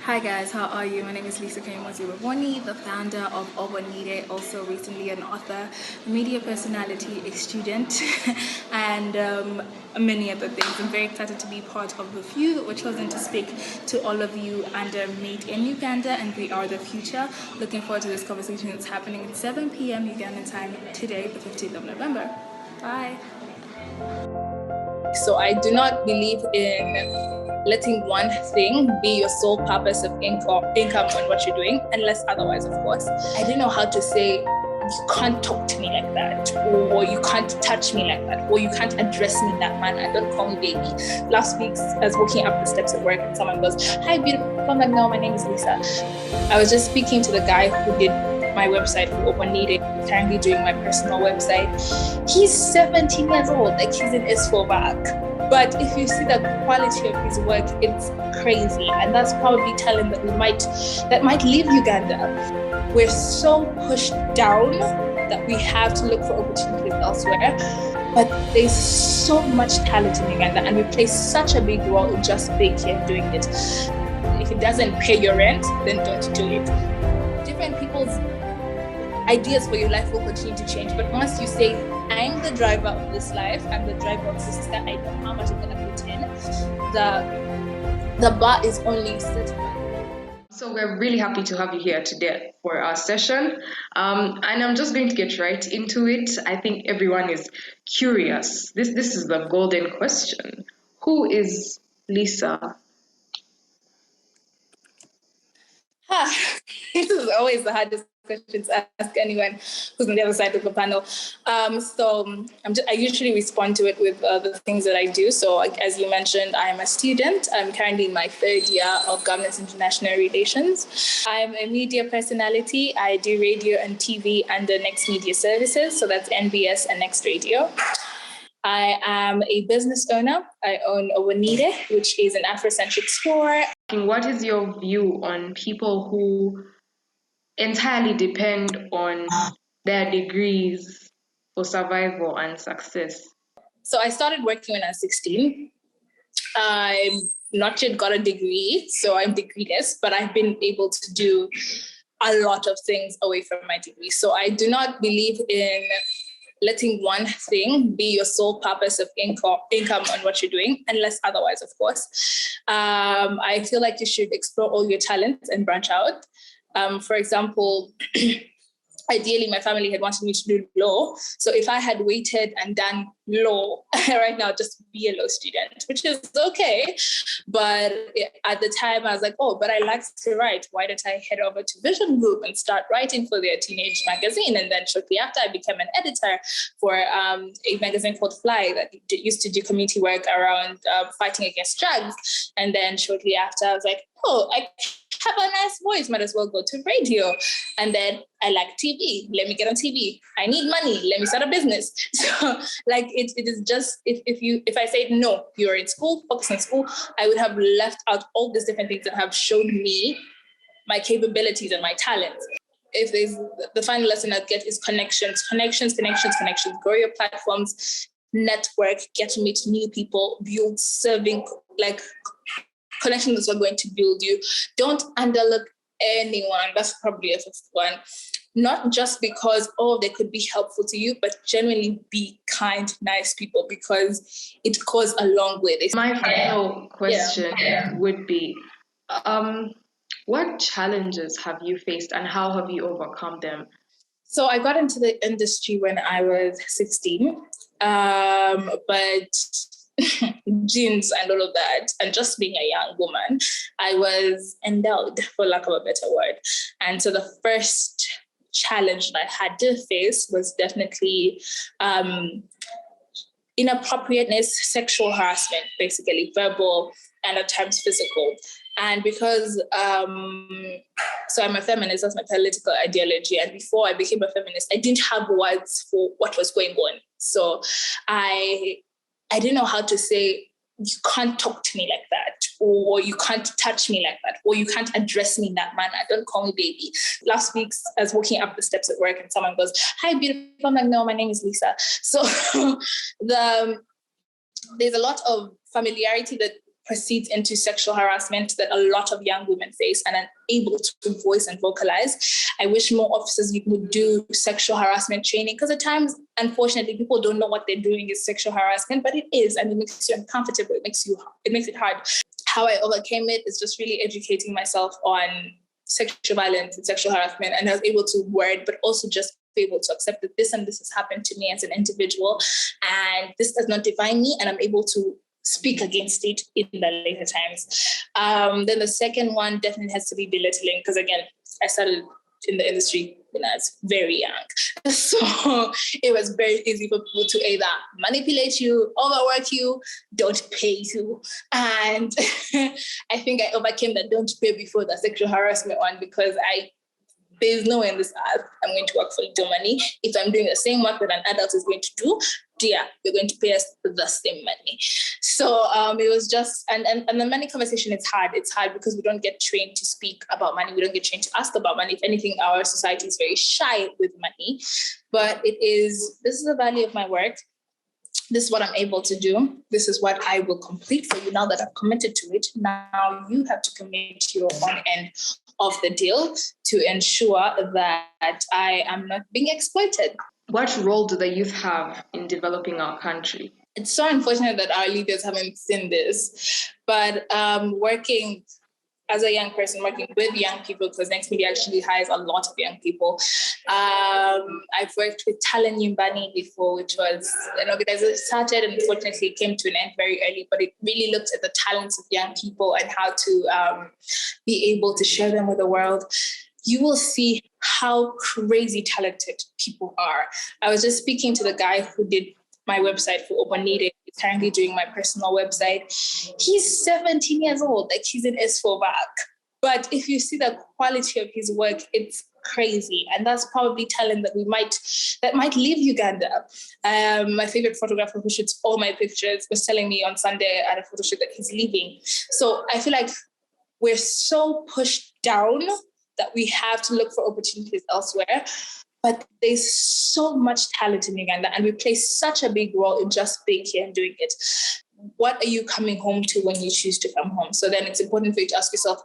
Hi guys, how are you? My name is Lisa Rabwoni, the founder of Oboniire, also recently an author, a media personality, a student, and many other things. I'm very excited to be part of the few that were chosen to speak to all of you under in Uganda, and we are the future. Looking forward to this conversation that's happening at 7 p.m. Ugandan time today, the 15th of November. Bye. So I do not believe in letting one thing be your sole purpose of income on what you're doing, unless otherwise, of course. I didn't know how to say, you can't talk to me like that, or you can't touch me like that, or you can't address me in that manner. Don't call me baby. Last week, I was walking up the steps at work and someone goes, "Hi, beautiful." I'm like, "No, my name is Lisa." I was just speaking to the guy who did my website for Oboniire, currently doing my personal website. He's 17 years old, like he's in S4 back. But if you see the quality of his work, it's crazy. And that's probably telling that that might leave Uganda. We're so pushed down that we have to look for opportunities elsewhere. But there's so much talent in Uganda, and we play such a big role in just being here doing it. If it doesn't pay your rent, then don't do it. Different people's ideas for your life will continue to change. But once you say, I'm the driver of this life, I'm the driver of this, that I know how much I'm going to put in, the bar is only set. So we're really happy to have you here today for our session. And I'm just going to get right into it. I think everyone is curious. This is the golden question. Who is Lisa? This is always the hardest question to ask anyone who's on the other side of the panel. I usually respond to it with the things that I do. So as you mentioned, I'm a student. I'm currently in my third year of Governance International Relations. I'm a media personality. I do radio and TV under Next Media Services. So that's NBS and Next Radio. I am a business owner. I own Oboniire, which is an Afrocentric store. What is your view on people who entirely depend on their degrees for survival and success? So I started working when I was 16. I'm not yet got a degree, so I'm degreeless, but I've been able to do a lot of things away from my degree. So I do not believe in letting one thing be your sole purpose of income on what you're doing, unless otherwise, of course. I feel like you should explore all your talents and branch out. For example, ideally, my family had wanted me to do law. So if I had waited and done law right now, just be a law student, which is okay. But at the time, I was like, oh, but I like to write. Why don't I head over to Vision Group and start writing for their teenage magazine? And then shortly after, I became an editor for a magazine called Fly that used to do community work around fighting against drugs. And then shortly after, I was like, oh, I have a nice voice, might as well go to radio. And then I like TV. Let me get on TV. I need money. Let me start a business. So it is just, if I said, no, you're in school, focus on school, I would have left out all these different things that have shown me my capabilities and my talents. If there's the final lesson I'd get is connections. Grow your platforms, network, get to meet new people, build serving, connections are going to build you. Don't underlook anyone. That's probably a fifth one. Not just because, they could be helpful to you, but genuinely be kind, nice people, because it goes a long way. My final question would be, what challenges have you faced and how have you overcome them? So I got into the industry when I was 16, but genes and all of that, and just being a young woman, I was endowed, for lack of a better word. And so the first challenge that I had to face was definitely inappropriateness, sexual harassment, basically verbal and at times physical. And because, so I'm a feminist, that's my political ideology. And before I became a feminist, I didn't have words for what was going on. So I didn't know how to say, you can't talk to me like that, or you can't touch me like that, or you can't address me in that manner. Don't call me baby. Last week, I was walking up the steps at work and someone goes, "Hi, beautiful." I'm like, "No, my name is Lisa." So there's a lot of familiarity that proceeds into sexual harassment that a lot of young women face and are able to voice and vocalize. I wish more officers would do sexual harassment training, because at times, unfortunately, people don't know what they're doing is sexual harassment, but it is, and it makes you uncomfortable. It makes it hard. How I overcame it is just really educating myself on sexual violence and sexual harassment, and I was able to word, but also just be able to accept that this and this has happened to me as an individual, and this does not define me, and I'm able to speak against it in the later times. Then the second one definitely has to be belittling, because again, I started in the industry when I was very young. So it was very easy for people to either manipulate you, overwork you, don't pay you. And I think I overcame that don't pay before the sexual harassment one, because there's no way in this earth I'm going to work for little money. If I'm doing the same work that an adult is going to do, dear, you're going to pay us the same money. So it was just, and the money conversation, it's hard. It's hard because we don't get trained to speak about money. We don't get trained to ask about money. If anything, our society is very shy with money. But this is the value of my work. This is what I'm able to do. This is what I will complete for you now that I've committed to it. Now you have to commit to your own end of the deal to ensure that I am not being exploited. What role do the youth have in developing our country? It's so unfortunate that our leaders haven't seen this, but working as a young person, working with young people, because Next Media actually hires a lot of young people. I've worked with Talent Nyumbani before, which was an organization that started and unfortunately came to an end very early, but it really looked at the talents of young people and how to be able to share them with the world. You will see how crazy talented people are. I was just speaking to the guy who did my website for Oboniire. He's currently doing my personal website. He's 17 years old, like he's in S4 back. But if you see the quality of his work, it's crazy. And that's probably talent that might leave Uganda. My favorite photographer who shoots all my pictures was telling me on Sunday at a photo shoot that he's leaving. So I feel like we're so pushed down that we have to look for opportunities elsewhere. But there's so much talent in Uganda, and we play such a big role in just being here and doing it. What are you coming home to when you choose to come home? So then it's important for you to ask yourself,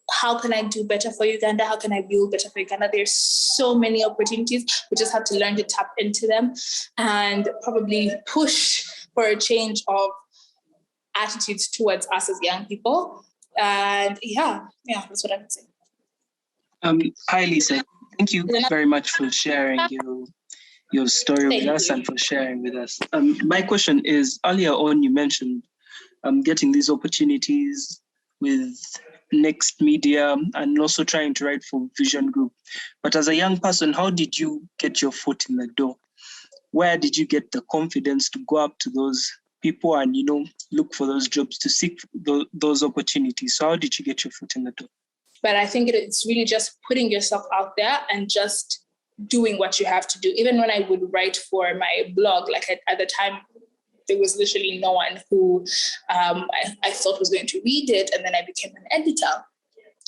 how can I do better for Uganda? How can I build better for Uganda? There's so many opportunities. We just have to learn to tap into them and probably push for a change of attitudes towards us as young people. And yeah, that's what I would say. Hi, Lisa. Thank you very much for sharing your story with us and for sharing with us. My question is, earlier on you mentioned getting these opportunities with Next Media and also trying to write for Vision Group. But as a young person, how did you get your foot in the door? Where did you get the confidence to go up to those people and, look for those jobs, to seek those opportunities? So how did you get your foot in the door? But I think it's really just putting yourself out there and just doing what you have to do. Even when I would write for my blog, like at the time, there was literally no one who I thought was going to read it. And then I became an editor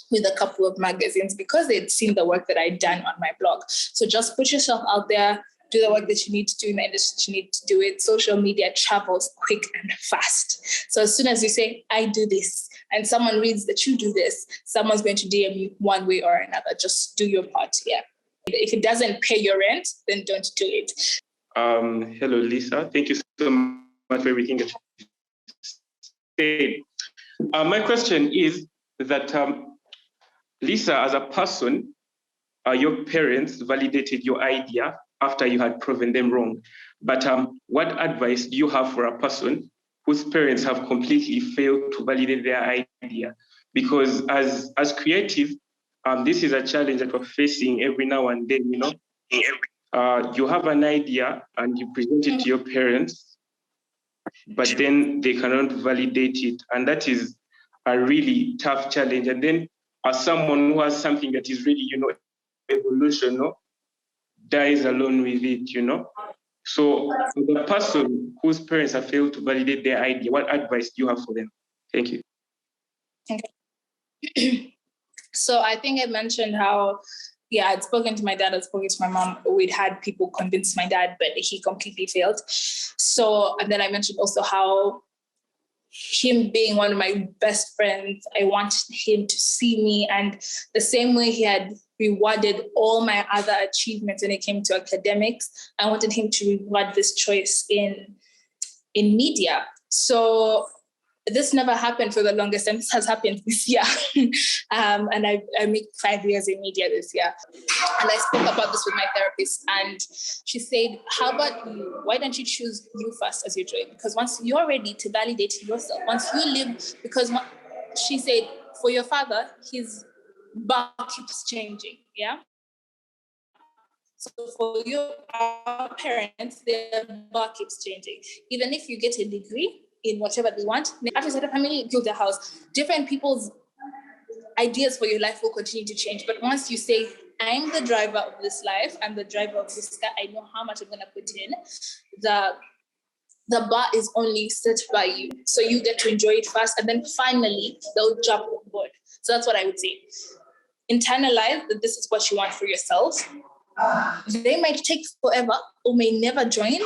with a couple of magazines because they'd seen the work that I'd done on my blog. So just put yourself out there, do the work that you need to do in the industry, you need to do it. Social media travels quick and fast. So as soon as you say, I do this, and someone reads that you do this, someone's going to DM you one way or another. Just do your part, yeah. If it doesn't pay your rent, then don't do it. Hello, Lisa. Thank you so much for everything that you said. My question is that, Lisa, as a person, your parents validated your idea after you had proven them wrong. But what advice do you have for a person whose parents have completely failed to validate their idea? Because as creative, this is a challenge that we're facing every now and then, you have an idea and you present it to your parents, but then they cannot validate it. And that is a really tough challenge. And then as someone who has something that is really, evolutionary, dies alone with it, So for the person whose parents have failed to validate their idea, what advice do you have for them? Thank you. Okay. So I think I mentioned how, I'd spoken to my dad, I'd spoken to my mom. We'd had people convince my dad, but he completely failed. So, and then I mentioned also how him being one of my best friends, I wanted him to see me. And the same way he had rewarded all my other achievements when it came to academics, I wanted him to reward this choice in media. So this never happened for the longest, and this has happened this year. And I make 5 years in media this year. And I spoke about this with my therapist, and she said, how about you? Why don't you choose you first as your joy? Because once you're ready to validate yourself, once you live, because she said, for your father, his bar keeps changing, yeah? So for our parents, their bar keeps changing. Even if you get a degree in whatever they want, after a family, build a house, different people's ideas for your life will continue to change. But once you say, I'm the driver of this life, I'm the driver of this car, I know how much I'm going to put in, the bar is only set by you. So you get to enjoy it first, and then finally they'll jump on board. So that's what I would say. Internalize that this is what you want for yourself. They might take forever or may never join,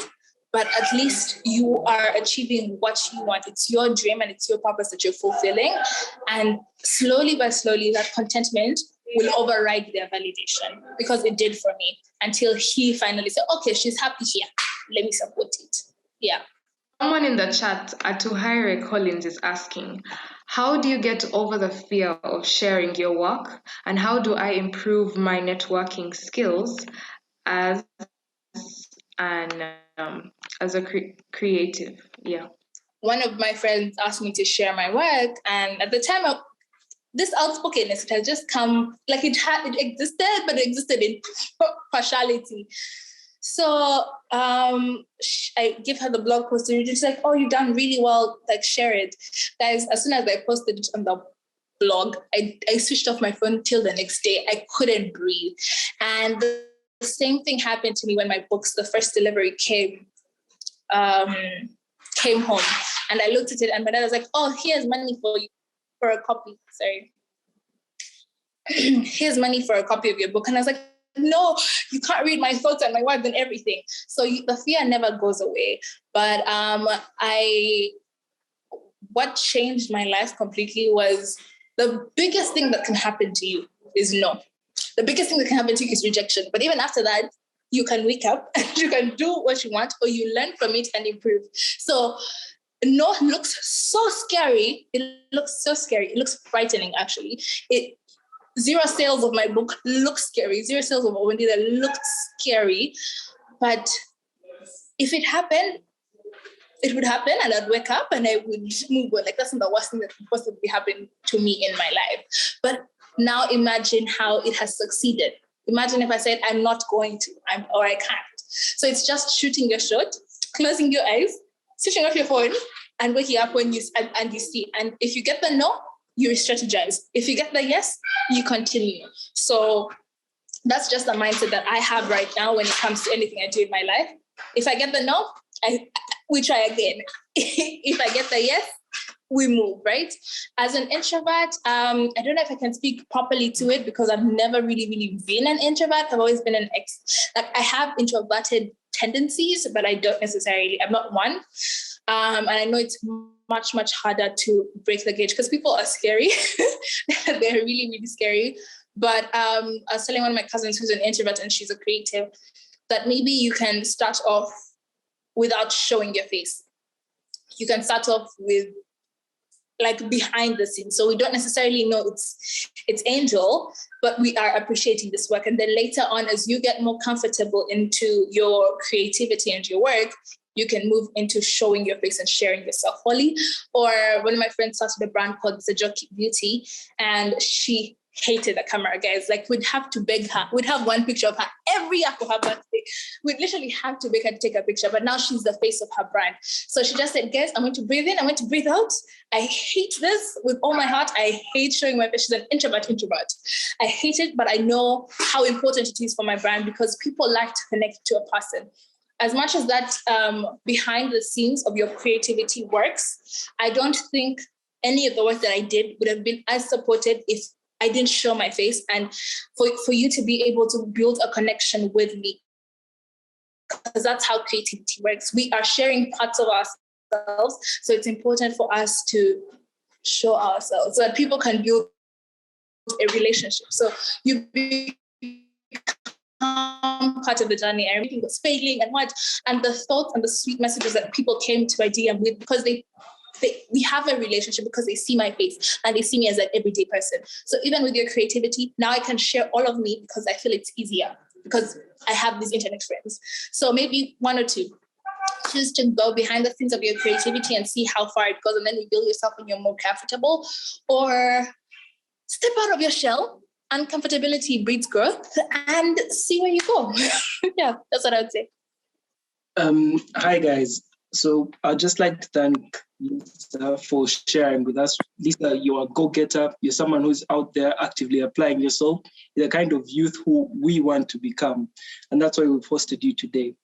but at least you are achieving what you want. It's your dream and it's your purpose that you're fulfilling. And slowly by slowly, that contentment will override their validation, because it did for me, until he finally said, okay, she's happy here. Let me support it. Yeah. Someone in the chat, Atuhaire Collins, is asking, how do you get over the fear of sharing your work, and how do I improve my networking skills as a creative? Yeah. One of my friends asked me to share my work, and at the time, this outspokenness, it had just come, like it existed, but it existed in partiality. So I give her the blog post, and she's like, oh, you've done really well, like share it. Guys, as soon as I posted it on the blog, I switched off my phone till the next day. I couldn't breathe. And the same thing happened to me when my books, the first delivery came home. And I looked at it, and my dad was like, oh, here's money for you, for a copy. Sorry. Here's money for a copy of your book. And I was like, no, you can't read my thoughts and my words and everything. So the fear never goes away. But what changed my life completely was, the biggest thing that can happen to you is no. The biggest thing that can happen to you is rejection. But even after that, you can wake up and you can do what you want, or you learn from it and improve. So no looks so scary. It looks so scary. It looks frightening, actually. 0 sales of my book looks scary. 0 sales of Oboniire looked scary. But if it happened, it would happen, and I'd wake up and I would move on. Like, that's not the worst thing that could possibly happen to me in my life. But now imagine how it has succeeded. Imagine if I said, I'm not going to, or I can't. So it's just shooting your shot, closing your eyes, switching off your phone, and waking up when you see. And if you get the no, you strategize. If you get the yes, you continue. So that's just the mindset that I have right now when it comes to anything I do in my life. If I get the no, we try again. If I get the yes, we move, right? As an introvert, I don't know if I can speak properly to it, because I've never really been an introvert. I've always been I have introverted tendencies, but I'm not one. And I know it's much harder to break the gauge, because people are scary. They're really scary. But I was telling one of my cousins who's an introvert and she's a creative, that maybe you can start off without showing your face. You can start off with like behind the scenes. So we don't necessarily know it's Angel, but we are appreciating this work. And then later on, as you get more comfortable into your creativity and your work, you can move into showing your face and sharing yourself wholly. Or one of my friends started a brand called Jockey Beauty, and she hated the camera, guys. Like, we'd have to beg her. We'd have one picture of her every year for her birthday. We'd literally have to beg her to take a picture, but now she's the face of her brand. So she just said, guys, I'm going to breathe in, I'm going to breathe out. I hate this with all my heart. I hate showing my face. She's an introvert. I hate it, but I know how important it is for my brand, because people like to connect to a person. As much as that behind the scenes of your creativity works, I don't think any of the work that I did would have been as supported if I didn't show my face, and for you to be able to build a connection with me, because that's how creativity works. We are sharing parts of ourselves. So it's important for us to show ourselves so that people can build a relationship. So you become part of the journey. Everything was failing and what, and the thoughts and the sweet messages that people came to my DM with, because we have a relationship because they see my face and they see me as an everyday person. So even with your creativity, now I can share all of me because I feel it's easier because I have these internet friends. So maybe one or two. Choose to go behind the scenes of your creativity and see how far it goes, and then reveal yourself when you're more comfortable, or step out of your shell. Uncomfortability breeds growth, and see where you go. Yeah, that's what I would say. Hi guys. So I'd just like to thank Lisa for sharing with us. Lisa, you're a go-getter. You're someone who's out there actively applying yourself. You're the kind of youth who we want to become. And that's why we've hosted you today.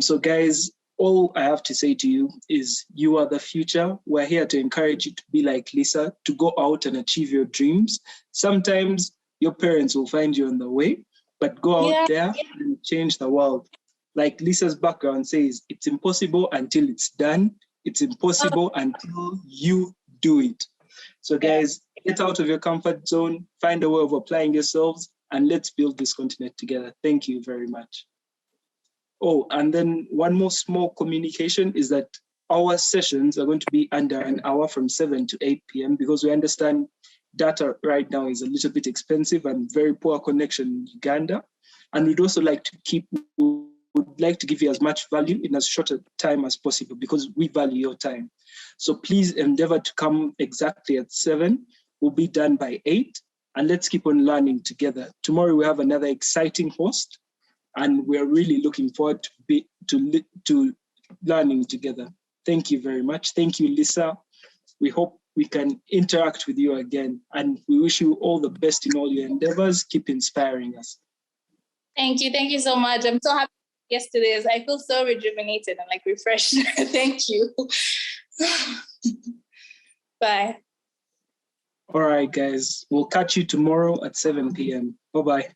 So guys, all I have to say to you is you are the future. We're here to encourage you to be like Lisa, to go out and achieve your dreams. Sometimes your parents will find you on the way, but go out there and change the world. Like Lisa's background says, it's impossible until it's done. It's impossible until you do it. So guys, get out of your comfort zone, find a way of applying yourselves, and let's build this continent together. Thank you very much. Oh, and then one more small communication is that our sessions are going to be under an hour from 7 to 8 p.m. because we understand data right now is a little bit expensive and very poor connection in Uganda. And we'd also like to would like to give you as much value in as short a time as possible because we value your time. So please endeavor to come exactly at 7. We'll be done by 8, and let's keep on learning together. Tomorrow we have another exciting host, and we're really looking forward to learning together. Thank you very much. Thank you, Lisa. We hope we can interact with you again, and we wish you all the best in all your endeavors. Keep inspiring us. Thank you so much. I'm so happy yesterday. I feel so rejuvenated and like refreshed. Thank you. Bye. All right, guys. We'll catch you tomorrow at 7 p.m. Bye-bye.